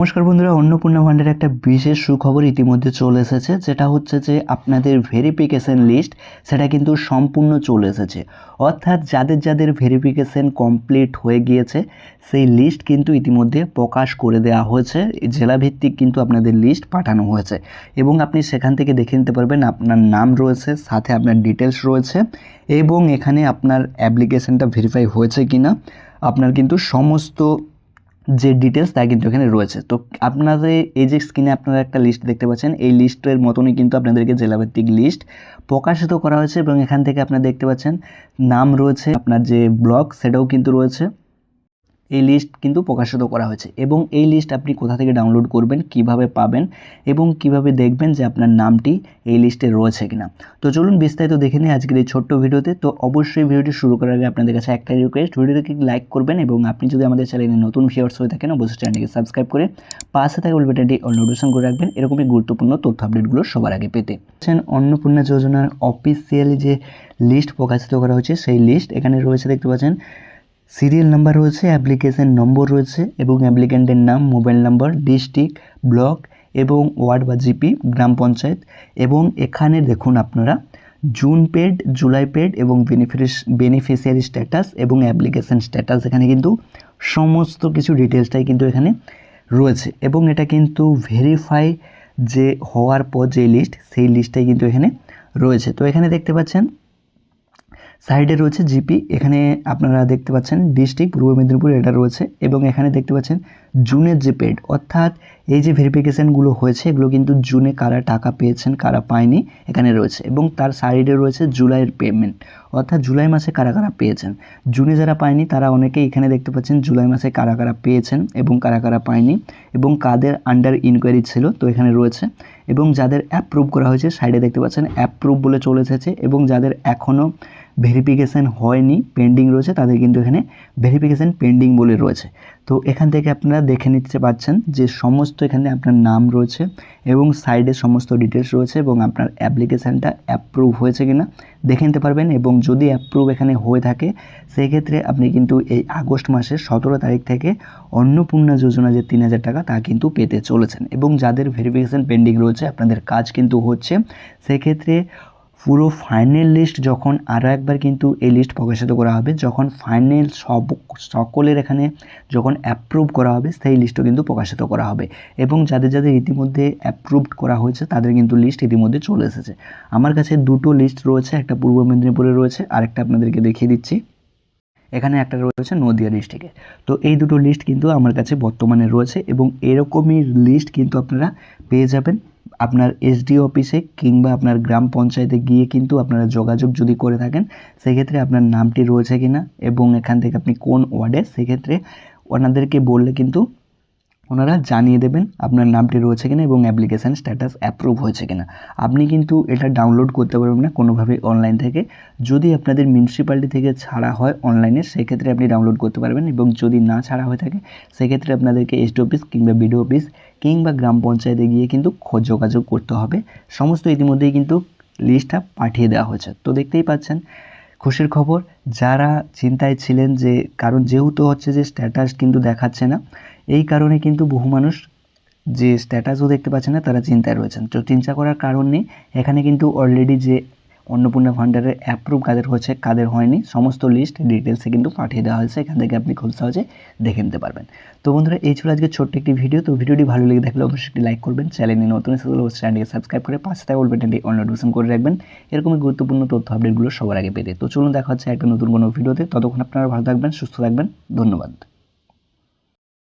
নমস্কার বন্ধুরা, অন্নপূর্ণা ভান্ডারের একটা বিশেষ সুখবর ইতিমধ্যে চলে এসেছে, যেটা হচ্ছে যে আপনাদের ভেরিফিকেশন লিস্ট সেটা কিন্তু সম্পূর্ণ চলে এসেছে। অর্থাৎ যাদের যাদের ভেরিফিকেশন কমপ্লিট হয়ে গিয়েছে সেই লিস্ট কিন্তু ইতিমধ্যে প্রকাশ করে দেওয়া হয়েছে। জেলাভিত্তিক কিন্তু আপনাদের লিস্ট পাঠানো হয়েছে এবং আপনি সেখান থেকে দেখে নিতে পারবেন আপনার নাম রয়েছে, সাথে আপনার ডিটেলস রয়েছে এবং এখানে আপনার অ্যাপ্লিকেশনটা ভেরিফাই হয়েছে কিনা আপনার কিন্তু সমস্ত যে ডিটেলস তা কিন্তু এখানে রয়েছে। তো আপনাদের এই যে স্ক্রিনে আপনারা একটা লিস্ট দেখতে পাচ্ছেন, এই লিস্টের মতনই কিন্তু আপনাদেরকে জেলাভিত্তিক লিস্ট প্রকাশিত করা হয়েছে এবং এখান থেকে আপনারা দেখতে পাচ্ছেন নাম রয়েছে, আপনার যে ব্লক সেটাও কিন্তু রয়েছে। এই লিস্ট কিন্তু প্রকাশিত করা হয়েছে এবং এই লিস্ট আপনি কোথা থেকে ডাউনলোড করবেন, কিভাবে পাবেন এবং কিভাবে দেখবেন যে আপনার নামটি এই লিস্টে রয়েছে কিনা। তো চলুন বিস্তারিত দেখে নিই আজকের এই ছোট্ট ভিডিওতে। তো অবশ্যই ভিডিওটি শুরু করার আগে আপনাদের কাছে একটা রিকোয়েস্ট, ভিডিওটিকে লাইক করবেন এবং আপনি যদি আমাদের চ্যানেলে নতুন ভিউয়ার্স হয়ে থাকেন অবশ্যই চ্যানেলটিকে সাবস্ক্রাইব করে পাশে থাকা বেল বাটনটি অল নোটিফিকেশন করে রাখবেন এরকমই গুরুত্বপূর্ণ তথ্য আপডেটগুলো সবার আগে পেতে। অন্নপূর্ণা যোজনার অফিসিয়ালি যে লিস্ট প্রকাশিত করা হয়েছে সেই লিস্ট এখানে রয়েছে, দেখতে পাচ্ছেন সিরিয়াল নাম্বার রয়েছে, অ্যাপ্লিকেশন নম্বর রয়েছে এবং অ্যাপ্লিক্যান্টের নাম, মোবাইল নাম্বার, ডিস্ট্রিক্ট, ব্লক এবং ওয়ার্ড বা জিপি, গ্রাম পঞ্চায়েত। এবং এখানে দেখুন আপনারা জুন পেড, জুলাই পেড এবং বেনিফিশিয়ারি স্ট্যাটাস এবং অ্যাপ্লিকেশন স্ট্যাটাস, এখানে কিন্তু সমস্ত কিছু ডিটেলসটাই কিন্তু এখানে রয়েছে এবং এটা কিন্তু ভেরিফাই যে হওয়ার পর যে লিস্ট সেই লিস্টটাই কিন্তু এখানে রয়েছে। তো এখানে দেখতে পাচ্ছেন সাইডে রয়েছে জিপি, এখানে আপনারা দেখতে পাচ্ছেন ডিস্ট্রিক্ট পূর্ব মেদিনীপুর এটা রয়েছে এবং এখানে দেখতে পাচ্ছেন জুনের যে পেড, অর্থাৎ এই যে ভেরিফিকেশানগুলো হয়েছে এগুলো কিন্তু জুনে কারা টাকা পেয়েছেন কারা পায়নি এখানে রয়েছে এবং তার সাইডে রয়েছে জুলাইয়ের পেমেন্ট, অর্থাৎ জুলাই মাসে কারা কারা পেয়েছেন। জুনে যারা পায়নি তারা অনেকেই এখানে দেখতে পাচ্ছেন জুলাই মাসে কারা কারা পেয়েছেন এবং কারা কারা পায়নি এবং কাদের আন্ডার ইনকোয়ারি ছিল তো এখানে রয়েছে এবং যাদের অ্যাপ্রুভ করা হয়েছে সাইডে দেখতে পাচ্ছেন অ্যাপ্রুভ বলে চলে এসেছে এবং যাদের এখনও ভেরিফিকেশান হয়নি পেন্ডিং রয়েছে তাদের কিন্তু এখানে ভেরিফিকেশান পেন্ডিং বলে রয়েছে। তো এখান থেকে আপনারা দেখে নিতে পারছেন যে সমস্ত এখানে আপনার নাম রয়েছে এবং সাইডে সমস্ত ডিটেলস রয়েছে এবং আপনার অ্যাপ্লিকেশানটা অ্যাপ্রুভ হয়েছে কিনা দেখে নিতে পারবেন এবং যদি অ্যাপ্রুভ এখানে হয়ে থাকে সেক্ষেত্রে আপনি কিন্তু এই আগস্ট মাসের 17 তারিখ থেকে অন্নপূর্ণা যোজনা যে 3000 টাকা তা কিন্তু পেতে চলেছেন। এবং যাদের ভেরিফিকেশান পেন্ডিং রয়েছে আপনাদের কাজ কিন্তু হচ্ছে, সেক্ষেত্রে পুরো ফাইনাল লিস্ট যখন আরও একবার কিন্তু এই লিস্ট প্রকাশিত করা হবে, যখন ফাইনাল সকলের এখানে যখন অ্যাপ্রুভ করা হবে সেই লিস্টও কিন্তু প্রকাশিত করা হবে এবং যাদের যাদের ইতিমধ্যে অ্যাপ্রুভড করা হয়েছে তাদের কিন্তু লিস্ট ইতিমধ্যে চলে এসেছে। আমার কাছে দুটো লিস্ট রয়েছে, একটা পূর্ব মেদিনীপুরে রয়েছে আর একটা আপনাদেরকে দেখিয়ে দিচ্ছি, এখানে একটা রয়েছে নদিয়া ডিস্ট্রিক্টে। তো এই দুটো লিস্ট কিন্তু আমার কাছে বর্তমানে রয়েছে এবং এরকমই লিস্ট কিন্তু আপনারা পেয়ে যাবেন আপনার এসডিও অফিসে কিংবা আপনার গ্রাম পঞ্চায়েতে গিয়ে কিন্তু আপনারা যোগাযোগ যদি করে থাকেন সেক্ষেত্রে আপনার নামটি রয়েছে কিনা এবং এখান থেকে আপনি কোন ওয়ার্ডে, সেক্ষেত্রে ওনাদেরকে বললে কিন্তু ওনারা জানিয়ে দেবেন আপনার নামটি রয়েছে কিনা এবং অ্যাপ্লিকেশান স্ট্যাটাস অ্যাপ্রুভ হয়েছে কিনা। আপনি কিন্তু এটা ডাউনলোড করতে পারবেন না কোনোভাবেই অনলাইন থেকে, যদি আপনাদের মিউনিসিপ্যালিটি থেকে ছাড়া হয় অনলাইনে সেক্ষেত্রে আপনি ডাউনলোড করতে পারবেন এবং যদি না ছাড়া হয়ে থাকে সেক্ষেত্রে আপনাদেরকে এসডি অফিস কিংবা বিডিও অফিস কিংবা গ্রাম পঞ্চায়েতে গিয়ে কিন্তু যোগাযোগ করতে হবে। সমস্ত ইতিমধ্যেই কিন্তু লিস্টটা পাঠিয়ে দেওয়া হয়েছে। তো দেখতেই পাচ্ছেন খুশির খবর, যারা চিন্তায় ছিলেন যে কারণ যেহেতু হচ্ছে যে স্ট্যাটাস কিন্তু দেখাচ্ছে না, এই কারণে কিন্তু বহু মানুষ যে স্ট্যাটাসও দেখতে পাচ্ছে না তারা চিন্তায় রয়েছেন। তো চিন্তা করার কারণ নেই, এখানে কিন্তু অলরেডি যে অন্নপূর্ণা ভান্ডারের অ্যাপ্রুভ কাদের হয়েছে কাদের হয়নি সমস্ত লিস্ট ডিটেলসে কিন্তু পাঠিয়ে দেওয়া হয়েছে, এখান থেকে আপনি খুব সহজে দেখে নিতে পারবেন। তো বন্ধুরা এই ছিল আজকে ছোট্ট একটি ভিডিও। তো ভিডিওটি ভালো লেগে থাকলে অবশ্যই একটি লাইক করবেন, চ্যানেলে নতুন এসে অবশ্যই চ্যানেলটিকে সাবস্ক্রাইব করে পাশে থাকা বেল বাটনটি অল নোটিফিকেশন করে রাখবেন এরকমই গুরুত্বপূর্ণ তথ্য আপডেটগুলো সবার আগে পেতে। তো চলুন দেখা হচ্ছে একটা নতুন কোনো ভিডিওতে, ততক্ষণ আপনারা ভালো থাকবেন, সুস্থ থাকবেন, ধন্যবাদ।